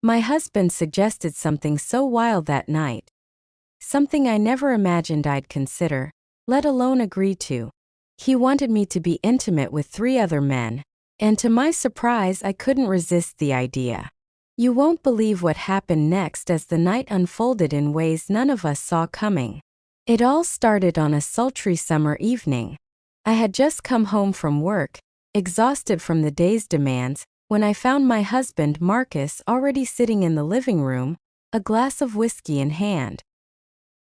My husband suggested something so wild that night. Something I never imagined I'd consider, let alone agree to. He wanted me to be intimate with 3 other men, and to my surprise I couldn't resist the idea. You won't believe what happened next as the night unfolded in ways none of us saw coming. It all started on a sultry summer evening. I had just come home from work, exhausted from the day's demands, when I found my husband Marcus already sitting in the living room, a glass of whiskey in hand.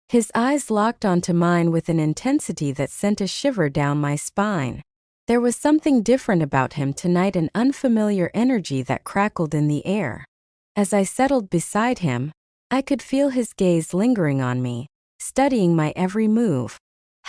His eyes locked onto mine with an intensity that sent a shiver down my spine. There was something different about him tonight, an unfamiliar energy that crackled in the air. As I settled beside him, I could feel his gaze lingering on me, studying my every move.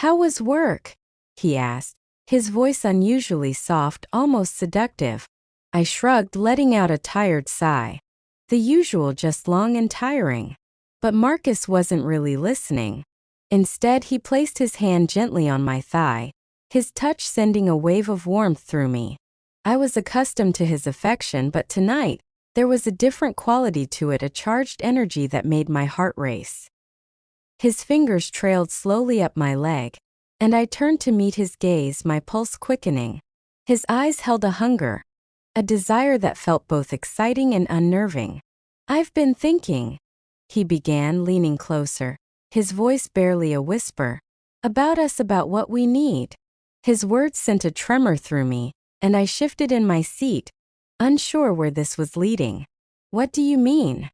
"How was work?" he asked, his voice unusually soft, almost seductive. I shrugged, letting out a tired sigh. The usual, just long and tiring. But Marcus wasn't really listening. Instead, he placed his hand gently on my thigh, his touch sending a wave of warmth through me. I was accustomed to his affection, but tonight, there was a different quality to it, a charged energy that made my heart race. His fingers trailed slowly up my leg, and I turned to meet his gaze, my pulse quickening. His eyes held a hunger, a desire that felt both exciting and unnerving. "I've been thinking," he began, leaning closer, his voice barely a whisper, "about us, about what we need." His words sent a tremor through me, and I shifted in my seat, unsure where this was leading. "What do you mean?"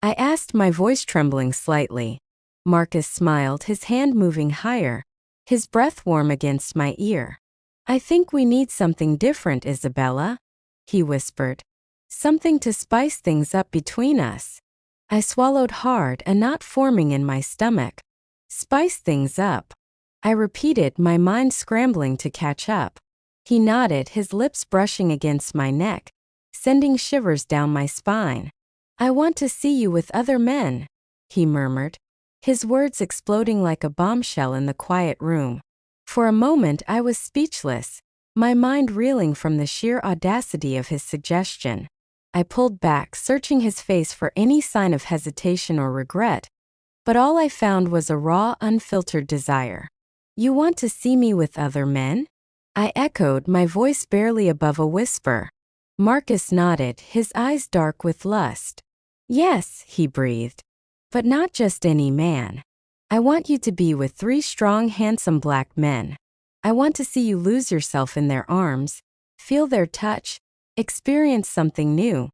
I asked, my voice trembling slightly. Marcus smiled, his hand moving higher, his breath warm against my ear. "I think we need something different, Isabella," he whispered. "Something to spice things up between us." I swallowed hard, a knot forming in my stomach. "Spice things up," I repeated, my mind scrambling to catch up. He nodded, his lips brushing against my neck, sending shivers down my spine. "I want to see you with other men," he murmured, his words exploding like a bombshell in the quiet room. For a moment I was speechless, my mind reeling from the sheer audacity of his suggestion. I pulled back, searching his face for any sign of hesitation or regret, but all I found was a raw, unfiltered desire. "You want to see me with other men?" I echoed, my voice barely above a whisper. Marcus nodded, his eyes dark with lust. "Yes," he breathed, "but not just any man. I want you to be with 3 strong, handsome black men. I want to see you lose yourself in their arms, feel their touch, experience something new,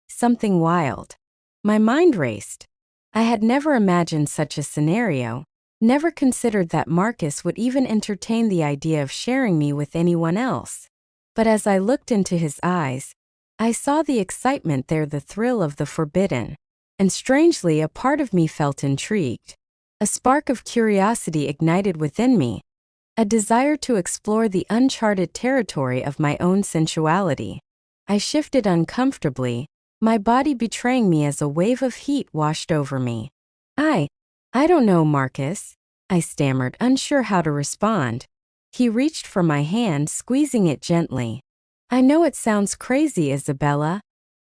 something wild." My mind raced. I had never imagined such a scenario, never considered that Marcus would even entertain the idea of sharing me with anyone else. But as I looked into his eyes, I saw the excitement there, the thrill of the forbidden. And strangely, a part of me felt intrigued. A spark of curiosity ignited within me, a desire to explore the uncharted territory of my own sensuality. I shifted uncomfortably, my body betraying me as a wave of heat washed over me. I don't know, Marcus," I stammered, unsure how to respond. He reached for my hand, squeezing it gently. "I know it sounds crazy, Isabella,"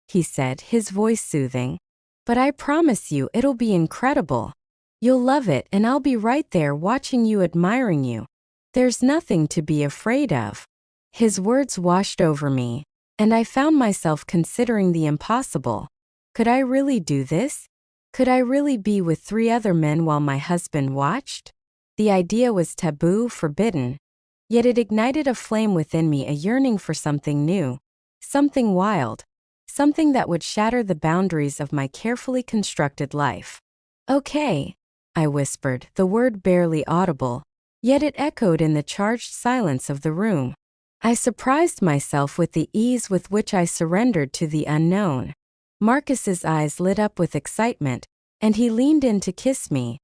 he said, his voice soothing, "but I promise you it'll be incredible. You'll love it, and I'll be right there watching you, admiring you. There's nothing to be afraid of." His words washed over me, and I found myself considering the impossible. Could I really do this? Could I really be with 3 other men while my husband watched? The idea was taboo, forbidden, yet it ignited a flame within me, a yearning for something new, something wild, something that would shatter the boundaries of my carefully constructed life. "Okay," I whispered, the word barely audible, yet it echoed in the charged silence of the room. I surprised myself with the ease with which I surrendered to the unknown. Marcus's eyes lit up with excitement, and he leaned in to kiss me,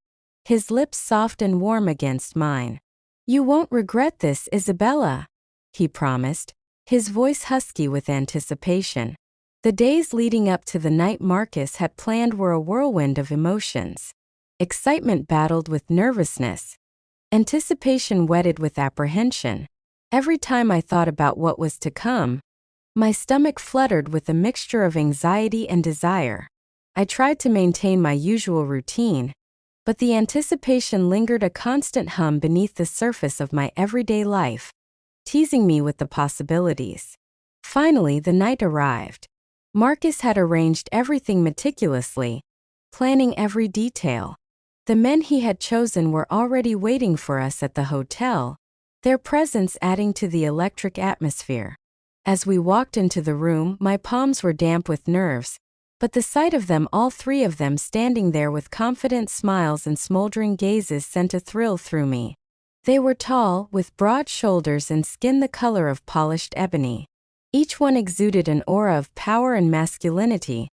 his lips soft and warm against mine. "You won't regret this, Isabella," he promised, his voice husky with anticipation. The days leading up to the night Marcus had planned were a whirlwind of emotions. Excitement battled with nervousness, anticipation wedded with apprehension. Every time I thought about what was to come, my stomach fluttered with a mixture of anxiety and desire. I tried to maintain my usual routine, but the anticipation lingered, a constant hum beneath the surface of my everyday life, teasing me with the possibilities. Finally, the night arrived. Marcus had arranged everything meticulously, planning every detail. The men he had chosen were already waiting for us at the hotel, their presence adding to the electric atmosphere. As we walked into the room, my palms were damp with nerves, but the sight of them, all three of them standing there with confident smiles and smoldering gazes, sent a thrill through me. They were tall, with broad shoulders and skin the color of polished ebony. Each one exuded an aura of power and masculinity,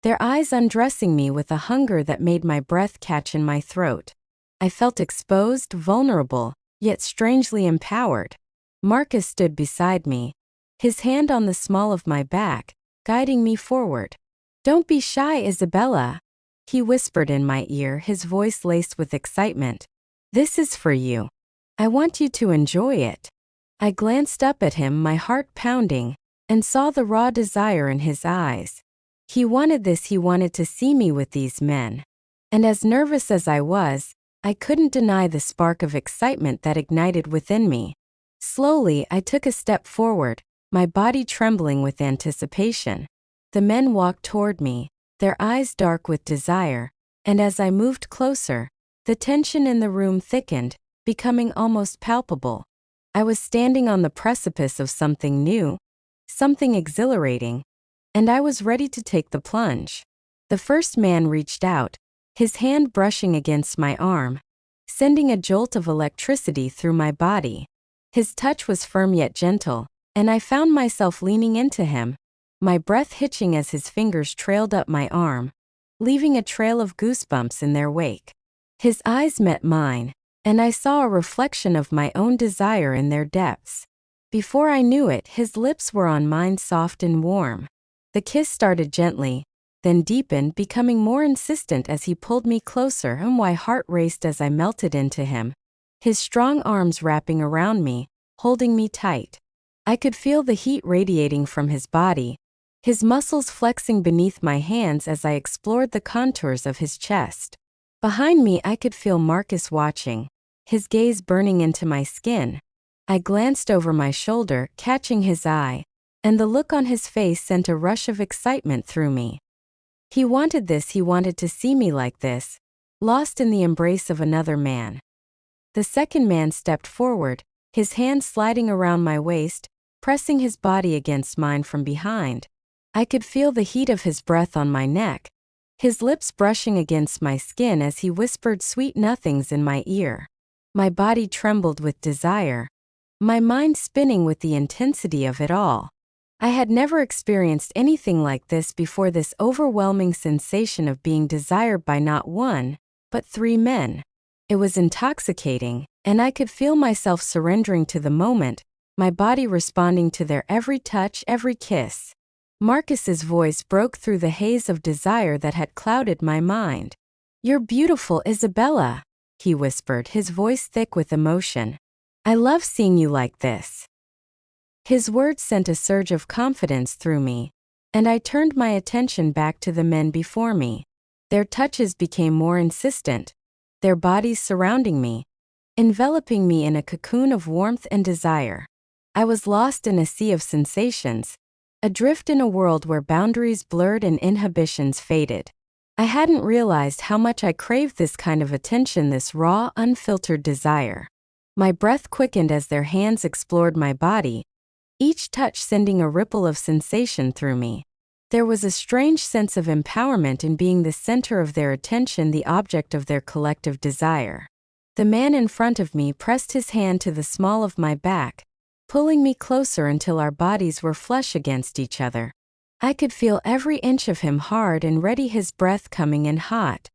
their eyes undressing me with a hunger that made my breath catch in my throat. I felt exposed, vulnerable, yet strangely empowered. Marcus stood beside me, his hand on the small of my back, guiding me forward. "Don't be shy, Isabella," he whispered in my ear, his voice laced with excitement. "This is for you. I want you to enjoy it." I glanced up at him, my heart pounding, and saw the raw desire in his eyes. He wanted this, he wanted to see me with these men. And as nervous as I was, I couldn't deny the spark of excitement that ignited within me. Slowly, I took a step forward, my body trembling with anticipation. The men walked toward me, their eyes dark with desire, and as I moved closer, the tension in the room thickened, becoming almost palpable. I was standing on the precipice of something new, something exhilarating, and I was ready to take the plunge. The first man reached out, his hand brushing against my arm, sending a jolt of electricity through my body. His touch was firm yet gentle, and I found myself leaning into him, my breath hitching as his fingers trailed up my arm, leaving a trail of goosebumps in their wake. His eyes met mine, and I saw a reflection of my own desire in their depths. Before I knew it, his lips were on mine, soft and warm. The kiss started gently, then deepened, becoming more insistent as he pulled me closer, and my heart raced as I melted into him, his strong arms wrapping around me, holding me tight. I could feel the heat radiating from his body, his muscles flexing beneath my hands as I explored the contours of his chest. Behind me, I could feel Marcus watching, his gaze burning into my skin. I glanced over my shoulder, catching his eye, and the look on his face sent a rush of excitement through me. He wanted this, he wanted to see me like this, lost in the embrace of another man. The second man stepped forward, his hand sliding around my waist, pressing his body against mine from behind. I could feel the heat of his breath on my neck, his lips brushing against my skin as he whispered sweet nothings in my ear. My body trembled with desire, my mind spinning with the intensity of it all. I had never experienced anything like this before, this overwhelming sensation of being desired by not one, but three men. It was intoxicating, and I could feel myself surrendering to the moment, my body responding to their every touch, every kiss. Marcus's voice broke through the haze of desire that had clouded my mind. "You're beautiful, Isabella," he whispered, his voice thick with emotion. "I love seeing you like this." His words sent a surge of confidence through me, and I turned my attention back to the men before me. Their touches became more insistent, their bodies surrounding me, enveloping me in a cocoon of warmth and desire. I was lost in a sea of sensations, adrift in a world where boundaries blurred and inhibitions faded. I hadn't realized how much I craved this kind of attention, this raw, unfiltered desire. My breath quickened as their hands explored my body, each touch sending a ripple of sensation through me. There was a strange sense of empowerment in being the center of their attention, the object of their collective desire. The man in front of me pressed his hand to the small of my back, pulling me closer until our bodies were flush against each other. I could feel every inch of him hard and ready, his breath coming in hot.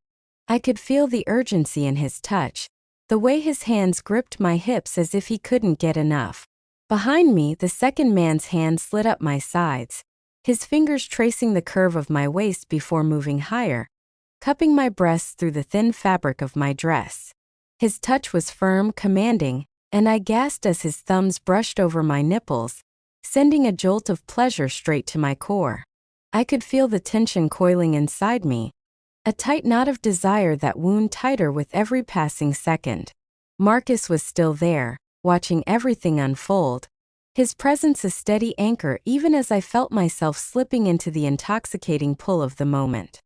I could feel the urgency in his touch, the way his hands gripped my hips as if he couldn't get enough. Behind me, the second man's hand slid up my sides, his fingers tracing the curve of my waist before moving higher, cupping my breasts through the thin fabric of my dress. His touch was firm, commanding, and I gasped as his thumbs brushed over my nipples, sending a jolt of pleasure straight to my core. I could feel the tension coiling inside me, a tight knot of desire that wound tighter with every passing second. Marcus was still there, watching everything unfold, his presence a steady anchor even as I felt myself slipping into the intoxicating pull of the moment.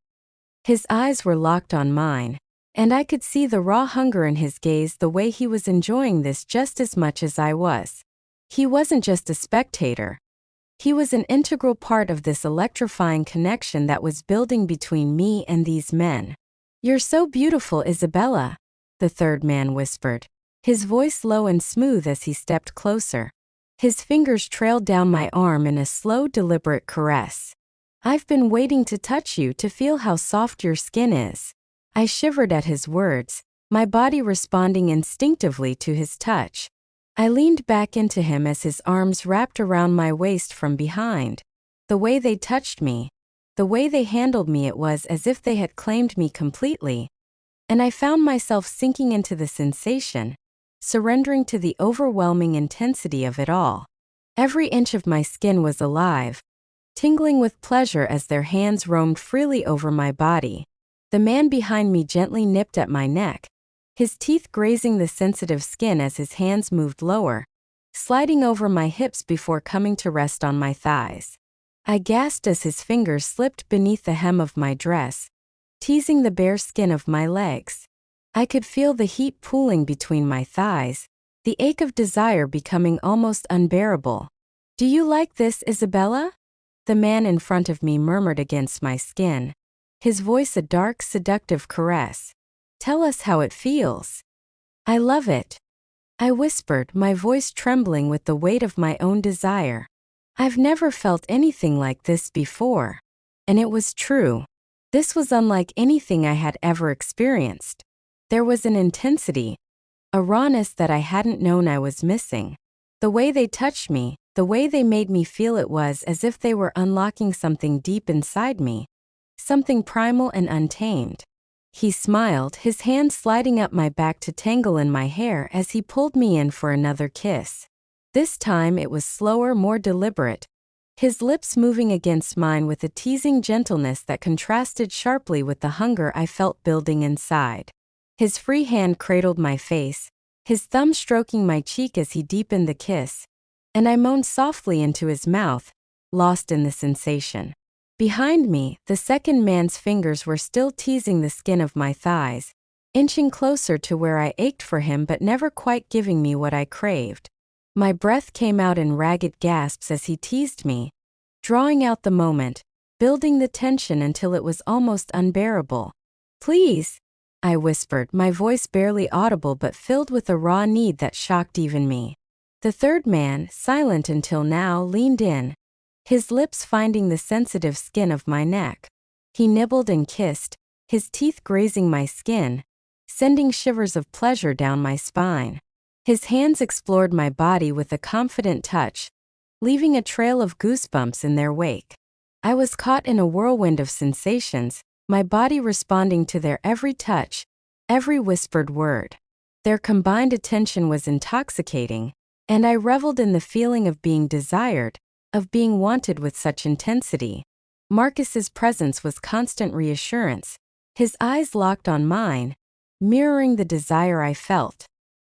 His eyes were locked on mine, and I could see the raw hunger in his gaze, the way he was enjoying this just as much as I was. He wasn't just a spectator. He was an integral part of this electrifying connection that was building between me and these men. "You're so beautiful, Isabella," the third man whispered, his voice low and smooth as he stepped closer. His fingers trailed down my arm in a slow, deliberate caress. "I've been waiting to touch you, to feel how soft your skin is." I shivered at his words, my body responding instinctively to his touch. I leaned back into him as his arms wrapped around my waist from behind. The way they touched me, the way they handled me, it was as if they had claimed me completely. And I found myself sinking into the sensation, surrendering to the overwhelming intensity of it all. Every inch of my skin was alive, tingling with pleasure as their hands roamed freely over my body. The man behind me gently nipped at my neck, his teeth grazing the sensitive skin as his hands moved lower, sliding over my hips before coming to rest on my thighs. I gasped as his fingers slipped beneath the hem of my dress, teasing the bare skin of my legs. I could feel the heat pooling between my thighs, the ache of desire becoming almost unbearable. "Do you like this, Isabella?" the man in front of me murmured against my skin, his voice a dark, seductive caress. "Tell us how it feels." "I love it," I whispered, my voice trembling with the weight of my own desire. I've never felt anything like this before. And it was true. This was unlike anything I had ever experienced. There was an intensity, a rawness that I hadn't known I was missing. The way they touched me, the way they made me feel, it was as if they were unlocking something deep inside me, something primal and untamed. He smiled, his hand sliding up my back to tangle in my hair as he pulled me in for another kiss. This time it was slower, more deliberate, his lips moving against mine with a teasing gentleness that contrasted sharply with the hunger I felt building inside. His free hand cradled my face, his thumb stroking my cheek as he deepened the kiss, and I moaned softly into his mouth, lost in the sensation. Behind me, the second man's fingers were still teasing the skin of my thighs, inching closer to where I ached for him but never quite giving me what I craved. My breath came out in ragged gasps as he teased me, drawing out the moment, building the tension until it was almost unbearable. "Please," I whispered, my voice barely audible but filled with a raw need that shocked even me. The third man, silent until now, leaned in, his lips finding the sensitive skin of my neck. He nibbled and kissed, his teeth grazing my skin, sending shivers of pleasure down my spine. His hands explored my body with a confident touch, leaving a trail of goosebumps in their wake. I was caught in a whirlwind of sensations, my body responding to their every touch, every whispered word. Their combined attention was intoxicating, and I reveled in the feeling of being desired, of being wanted with such intensity. Marcus's presence was constant reassurance, his eyes locked on mine, mirroring the desire I felt.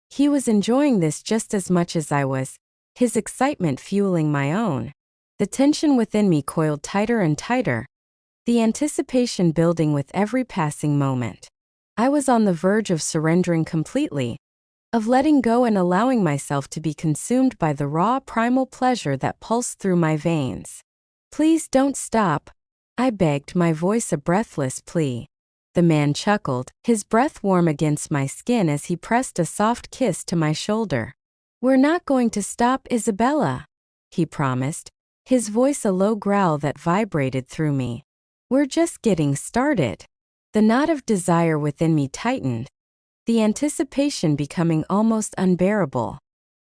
He was enjoying this just as much as I was, his excitement fueling my own. The tension within me coiled tighter and tighter, the anticipation building with every passing moment. I was on the verge of surrendering completely, of letting go and allowing myself to be consumed by the raw, primal pleasure that pulsed through my veins. "Please don't stop," I begged, my voice a breathless plea. The man chuckled, his breath warm against my skin as he pressed a soft kiss to my shoulder. "We're not going to stop, Isabella," he promised, his voice a low growl that vibrated through me. "We're just getting started." The knot of desire within me tightened, the anticipation becoming almost unbearable.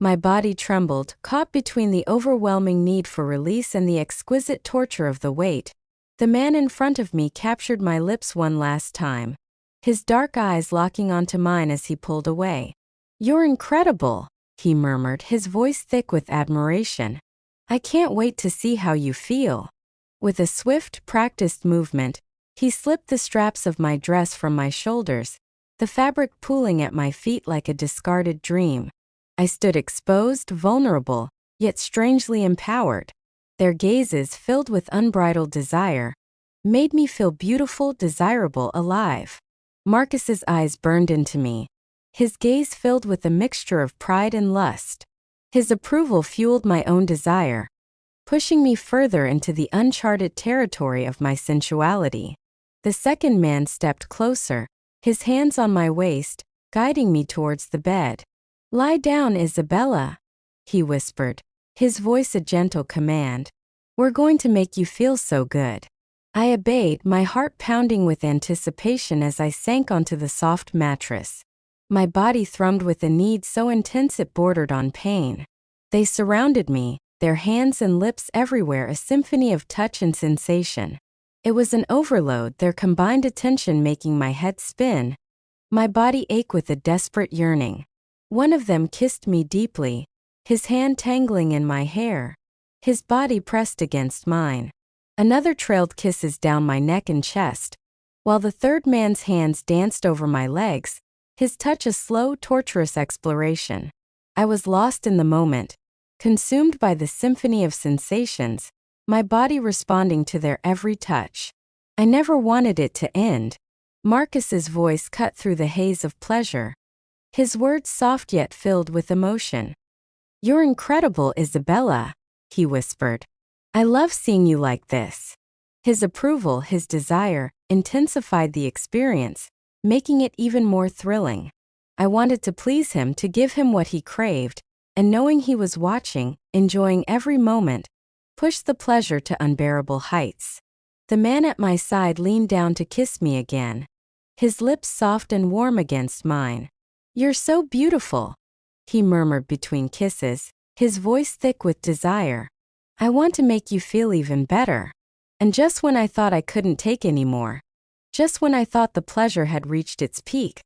My body trembled, caught between the overwhelming need for release and the exquisite torture of the wait. The man in front of me captured my lips one last time, his dark eyes locking onto mine as he pulled away. "You're incredible," he murmured, his voice thick with admiration. "I can't wait to see how you feel." With a swift, practiced movement, he slipped the straps of my dress from my shoulders, the fabric pooling at my feet like a discarded dream. I stood exposed, vulnerable, yet strangely empowered. Their gazes, filled with unbridled desire, made me feel beautiful, desirable, alive. Marcus's eyes burned into me, his gaze filled with a mixture of pride and lust. His approval fueled my own desire, pushing me further into the uncharted territory of my sensuality. The second man stepped closer, his hands on my waist, guiding me towards the bed. "Lie down, Isabella," he whispered, his voice a gentle command. "We're going to make you feel so good." I obeyed, my heart pounding with anticipation as I sank onto the soft mattress. My body thrummed with a need so intense it bordered on pain. They surrounded me, their hands and lips everywhere, a symphony of touch and sensation. It was an overload, their combined attention making my head spin, my body ache with a desperate yearning. One of them kissed me deeply, his hand tangling in my hair, his body pressed against mine. Another trailed kisses down my neck and chest, while the third man's hands danced over my legs, his touch a slow, torturous exploration. I was lost in the moment, consumed by the symphony of sensations, my body responding to their every touch. I never wanted it to end. Marcus's voice cut through the haze of pleasure, his words soft yet filled with emotion. "You're incredible, Isabella," he whispered. "I love seeing you like this." His approval, his desire, intensified the experience, making it even more thrilling. I wanted to please him, to give him what he craved, and knowing he was watching, enjoying every moment, pushed the pleasure to unbearable heights. The man at my side leaned down to kiss me again, his lips soft and warm against mine. "You're so beautiful," he murmured between kisses, his voice thick with desire. "I want to make you feel even better." And just when I thought I couldn't take any more, just when I thought the pleasure had reached its peak,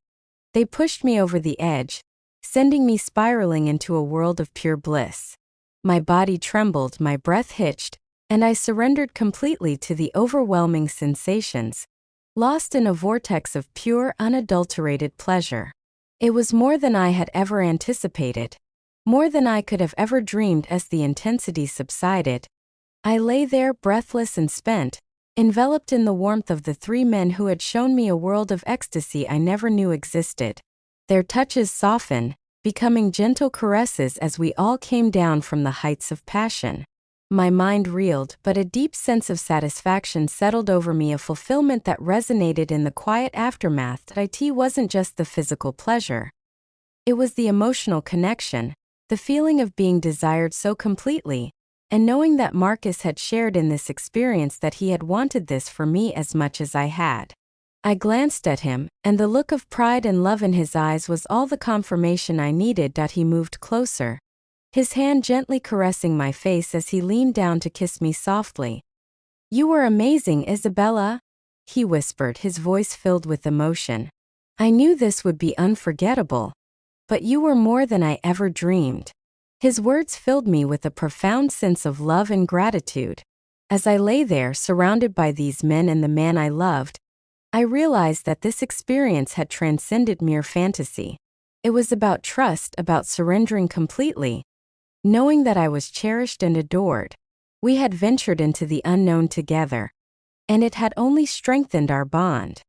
they pushed me over the edge, sending me spiraling into a world of pure bliss. My body trembled, my breath hitched, and I surrendered completely to the overwhelming sensations, lost in a vortex of pure, unadulterated pleasure. It was more than I had ever anticipated, more than I could have ever dreamed. As the intensity subsided, I lay there breathless and spent, enveloped in the warmth of the three men who had shown me a world of ecstasy I never knew existed. Their touches softened, becoming gentle caresses as we all came down from the heights of passion. My mind reeled, but a deep sense of satisfaction settled over me, a fulfillment that resonated in the quiet aftermath. It wasn't just the physical pleasure. It was the emotional connection, the feeling of being desired so completely, and knowing that Marcus had shared in this experience, that he had wanted this for me as much as I had. I glanced at him, and the look of pride and love in his eyes was all the confirmation I needed. He moved closer, his hand gently caressing my face as he leaned down to kiss me softly. "You were amazing, Isabella," he whispered, his voice filled with emotion. "I knew this would be unforgettable, but you were more than I ever dreamed." His words filled me with a profound sense of love and gratitude. As I lay there, surrounded by these men and the man I loved, I realized that this experience had transcended mere fantasy. It was about trust, about surrendering completely, knowing that I was cherished and adored. We had ventured into the unknown together, and it had only strengthened our bond.